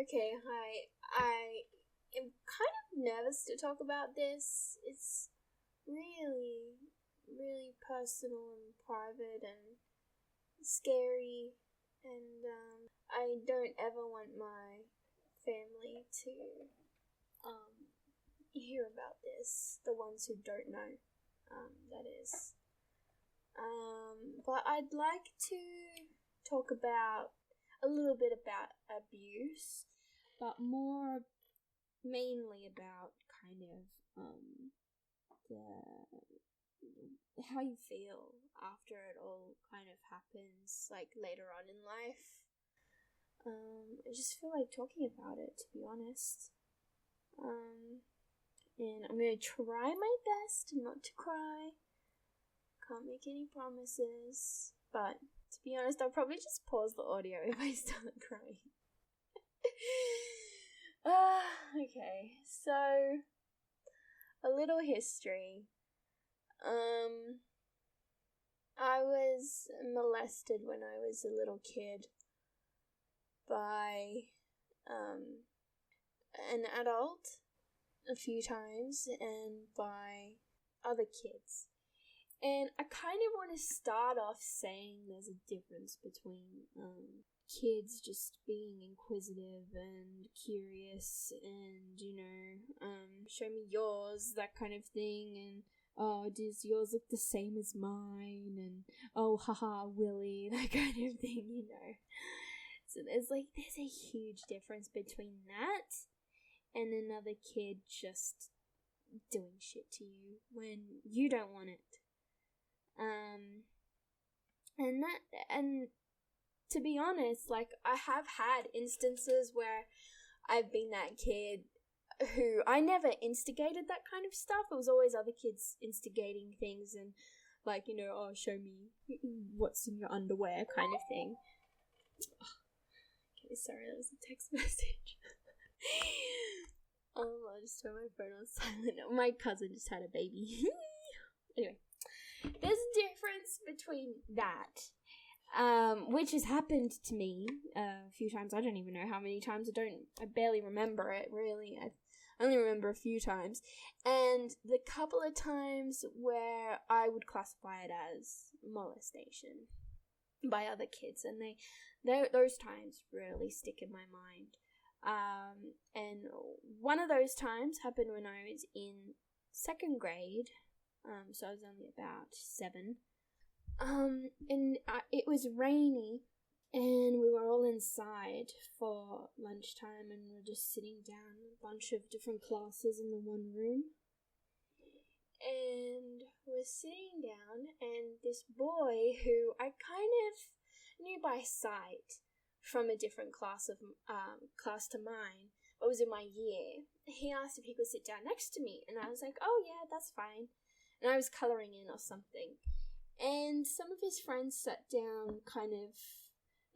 Okay, hi. I am kind of nervous to talk about this. It's really, really personal and private and scary, and I don't ever want my family to hear about this. The ones who don't know, that is. But I'd like to talk about a little bit about abuse, but more mainly about kind of the how you feel after it all kind of happens, like later on in life. I just feel like talking about it, to be honest. And I'm gonna try my best not to cry. Can't make any promises, but to be honest, I'll probably just pause the audio if I start crying. Okay, so a little history. I was molested when I was a little kid by an adult a few times and by other kids. And I kind of want to start off saying there's a difference between kids just being inquisitive and curious and, show me yours, that kind of thing, and oh, does yours look the same as mine, and oh, haha, Willy, that kind of thing, So there's a huge difference between that and another kid just doing shit to you when you don't want it. And to be honest, I have had instances where I've been that kid who I never instigated that kind of stuff. It was always other kids instigating things and oh, show me what's in your underwear kind of thing. Okay, sorry, that was a text message. I'll just turn my phone on silent. My cousin just had a baby. Anyway, there's a difference between that, which has happened to me a few times. I don't even know how many times. I barely remember it, really. I only remember a few times. And the couple of times where I would classify it as molestation by other kids, and those times really stick in my mind. And one of those times happened when I was in second grade, so I was only about 7. It was rainy, and we were all inside for lunchtime, and we were just sitting down, a bunch of different classes in the one room. And we're sitting down, and this boy who I kind of knew by sight from a different class to mine, but was in my year, he asked if he could sit down next to me, and I was like, oh yeah, that's fine. And I was colouring in or something. And some of his friends sat down kind of,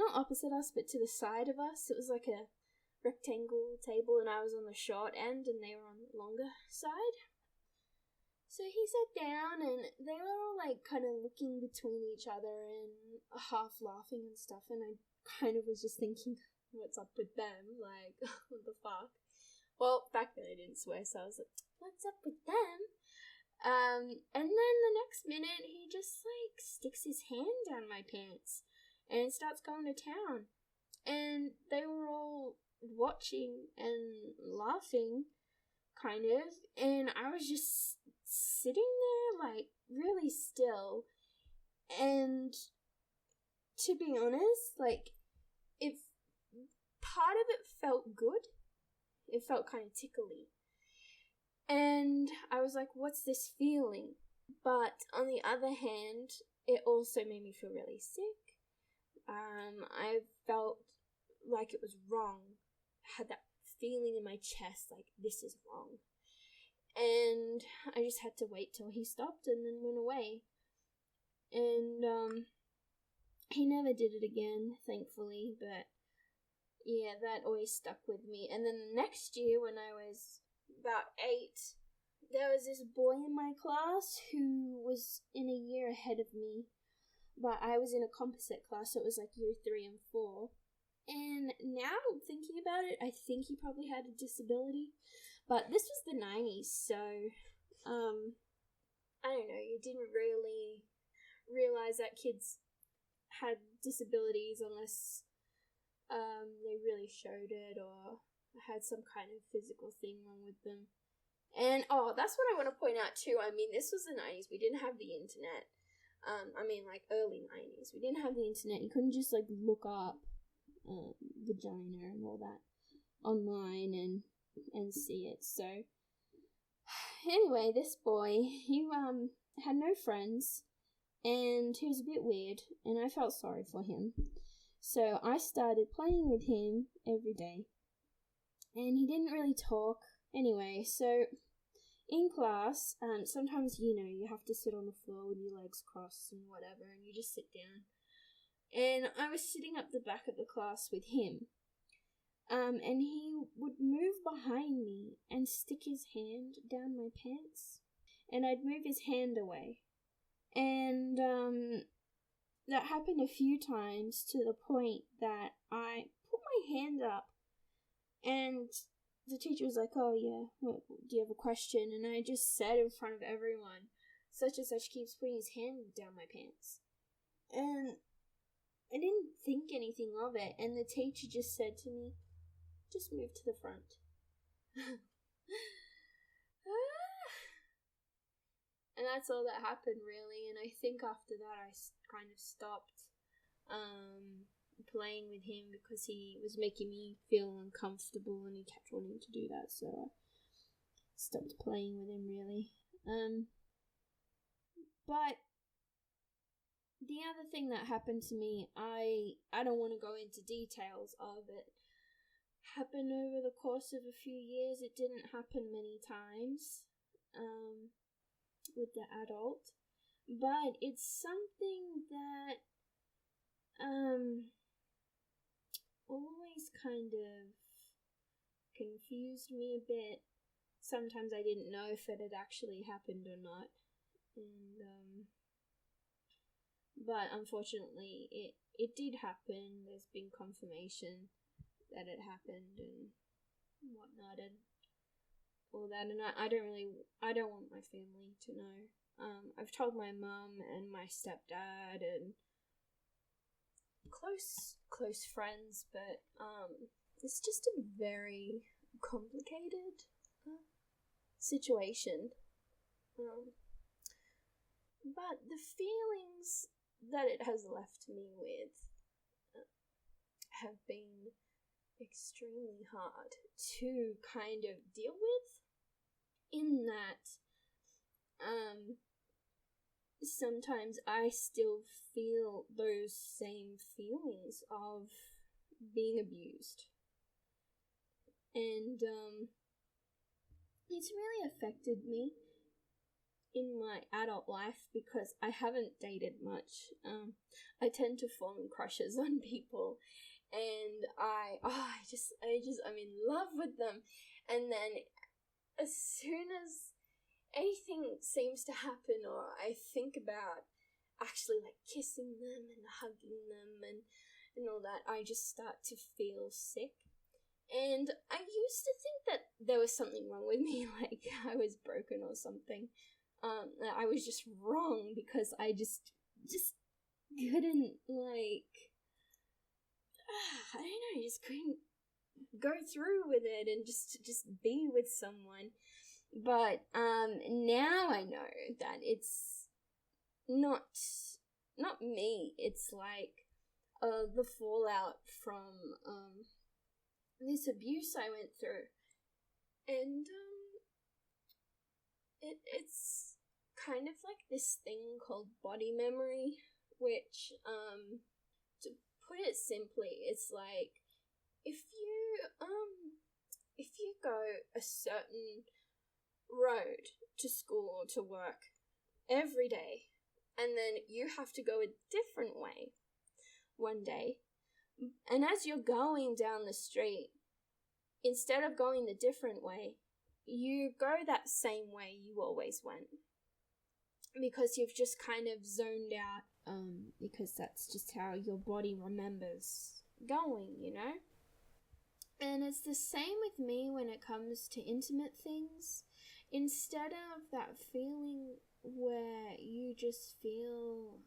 not opposite us, but to the side of us. It was like a rectangle table, and I was on the short end, and they were on the longer side. So he sat down, and they were all kind of looking between each other and half laughing and stuff, and I kind of was just thinking, what's up with them? What the fuck? Well, back then I didn't swear, so I was like, what's up with them? And then the next minute, he just, sticks his hand down my pants and starts going to town. And they were all watching and laughing, kind of, and I was just sitting there, really still. And to be honest, if part of it felt good, it felt kind of tickly. And I was like, what's this feeling? But on the other hand, it also made me feel really sick. I felt like it was wrong. I had that feeling in my chest, this is wrong. And I just had to wait till he stopped and then went away. And he never did it again, thankfully, but yeah, that always stuck with me. And then the next year, when I was about 8, there was this boy in my class who was in a year ahead of me, but I was in a composite class, so it was year 3 and 4. And now, thinking thinking about it, I think he probably had a disability. But this was the 90s, so, I don't know, you didn't really realize that kids had disabilities unless they really showed it or had some kind of physical thing wrong with them. And, that's what I want to point out too. I mean, this was the 90s. We didn't have the internet. Early 90s. We didn't have the internet. You couldn't just, look up vagina and all that online and see it. So, anyway, this boy, he had no friends, and he was a bit weird, and I felt sorry for him. So I started playing with him every day, and he didn't really talk. Anyway, so in class, sometimes, you have to sit on the floor with your legs crossed and whatever, and you just sit down. And I was sitting up the back of the class with him, and he would move behind me and stick his hand down my pants, and I'd move his hand away. And that happened a few times to the point that I put my hand up, and the teacher was like, "Oh yeah, what, do you have a question?" And I just said in front of everyone, "Such and such keeps putting his hand down my pants." And I didn't think anything of it, and the teacher just said to me, "Just move to the front." And that's all that happened, really. And I think after that I kind of stopped playing with him because he was making me feel uncomfortable and he kept wanting to do that. So I stopped playing with him, really. But the other thing that happened to me, I don't want to go into details of it, happened over the course of a few years. It didn't happen many times with the adult, but it's something that always kind of confused me a bit. Sometimes I didn't know if it had actually happened or not, and but unfortunately it did happen. There's been confirmation that it happened and whatnot and all that, and I don't want my family to know. I've told my mum and my stepdad and close friends, but it's just a very complicated situation. But the feelings that it has left me with have been extremely hard to kind of deal with, in that sometimes I still feel those same feelings of being abused, and it's really affected me in my adult life because I haven't dated much. I tend to form crushes on people, and I'm in love with them, and then as soon as anything seems to happen, or I think about actually kissing them and hugging them and all that, I just start to feel sick. And I used to think that there was something wrong with me, like I was broken or something. I was just wrong because I just couldn't I don't know, just couldn't go through with it and just be with someone. But now I know that it's not me. It's the fallout from this abuse I went through, and it's kind of like this thing called body memory, which to put it simply, it's like if you go a certain road to school or to work every day, and then you have to go a different way one day, and as you're going down the street, instead of going the different way, you go that same way you always went, because you've just kind of zoned out, because that's just how your body remembers going, it's the same with me when it comes to intimate things. Instead of that feeling where you just feel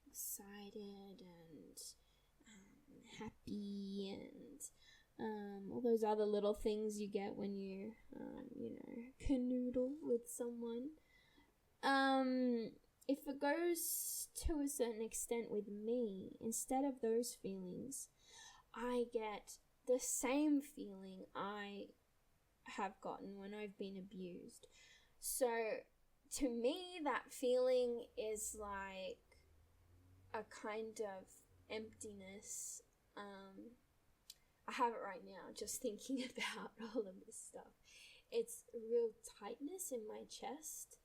excited and happy and all those other little things you get when you, canoodle with someone. If it goes to a certain extent with me, instead of those feelings, I get the same feeling I have gotten when I've been abused. So to me, that feeling is like a kind of emptiness. I have it right now, just thinking about all of this stuff. It's real tightness in my chest.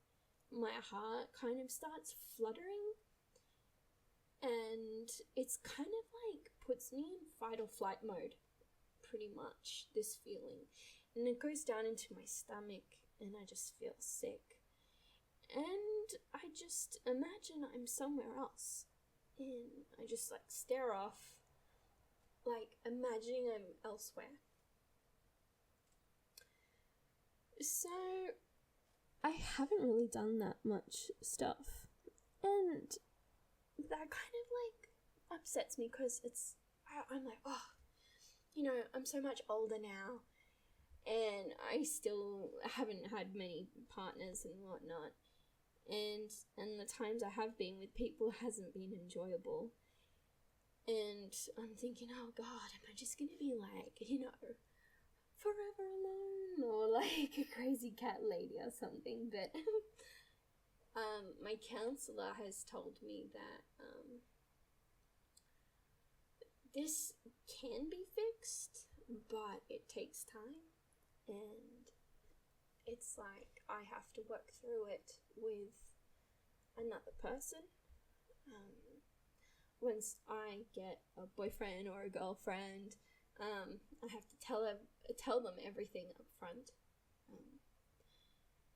My heart kind of starts fluttering, and it's kind of like puts me in fight or flight mode, pretty much, this feeling. And it goes down into my stomach, and I just feel sick. And I just imagine I'm somewhere else, and I just like stare off, like imagining I'm elsewhere. So I haven't really done that much stuff, and that kind of like upsets me, because I'm like, I'm so much older now, and I still haven't had many partners and whatnot, and the times I have been with people hasn't been enjoyable, and I'm thinking, oh God, am I just gonna be like, forever alone, or like a crazy cat lady or something? But my counselor has told me that this can be fixed, but it takes time, and it's like I have to work through it with another person. Once I get a boyfriend or a girlfriend, I have to tell them everything up front.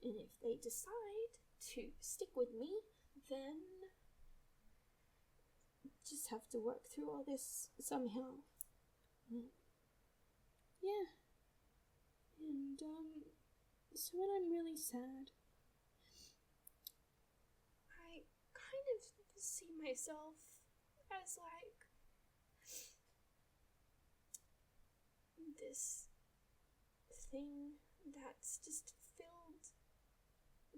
And if they decide to stick with me, then just have to work through all this somehow. Yeah. And so when I'm really sad, I kind of see myself as like this thing that's just filled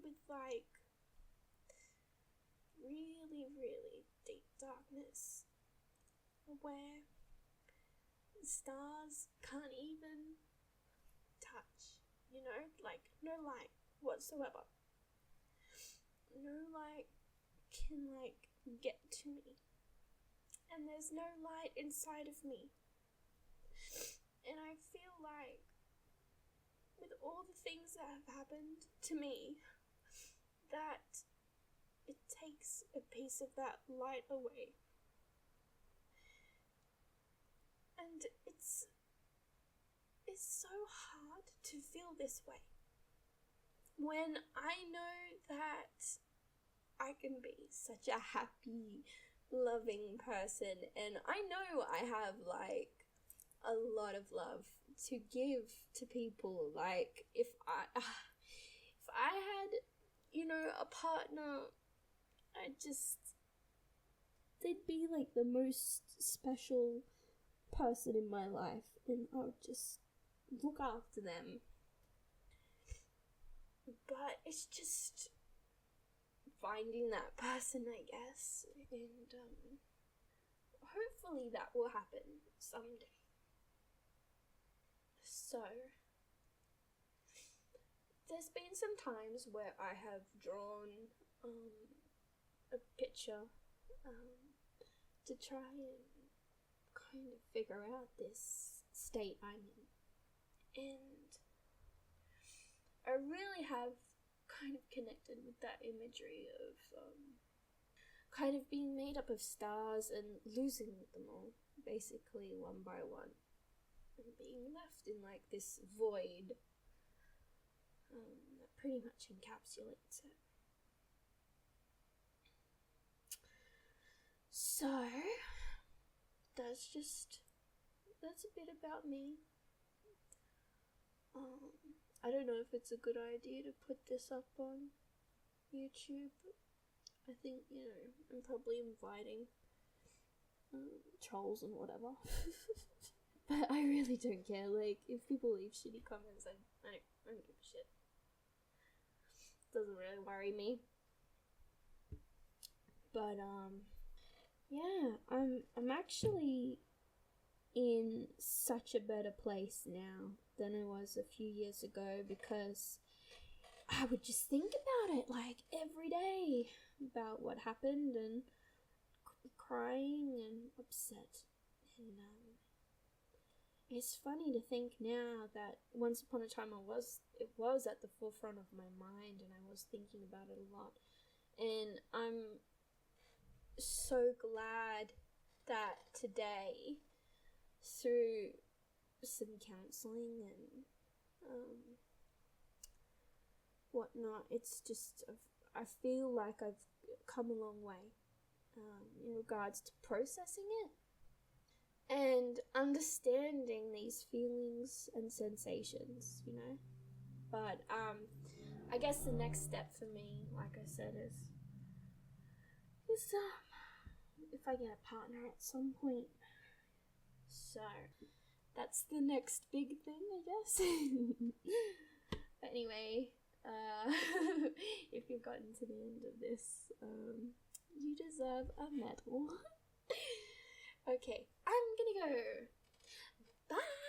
with like really, really deep darkness, where stars can't even touch, like no light whatsoever. No light can like get to me, and there's no light inside of me. And I feel like with all the things that have happened to me, that it takes a piece of that light away. And it's so hard to feel this way when I know that I can be such a happy, loving person, and I know I have like a lot of love to give to people. Like if I had, a partner, they'd be like the most special person in my life, and I would just look after them. But it's just finding that person, I guess, and hopefully that will happen someday. So there's been some times where I have drawn a picture to try and kind of figure out this state I'm in. And I really have kind of connected with that imagery of kind of being made up of stars and losing them all, basically one by one, and being left in like this void that pretty much encapsulates it. So that's a bit about me. I don't know if it's a good idea to put this up on YouTube. I think, I'm probably inviting trolls and whatever. But I really don't care. Like, if people leave shitty comments, I don't give a shit. Doesn't really worry me. But yeah, I'm actually in such a better place now than I was a few years ago, because I would just think about it like every day, about what happened, and crying and upset. And it's funny to think now that once upon a time it was at the forefront of my mind, and I was thinking about it a lot. And I'm so glad that today, through some counselling and whatnot, it's just, I feel like I've come a long way in regards to processing it and understanding these feelings and sensations, But I guess the next step for me, like I said, is if I get a partner at some point. So that's the next big thing, I guess. But anyway, if you've gotten to the end of this, you deserve a medal. Okay, I'm gonna go. Bye.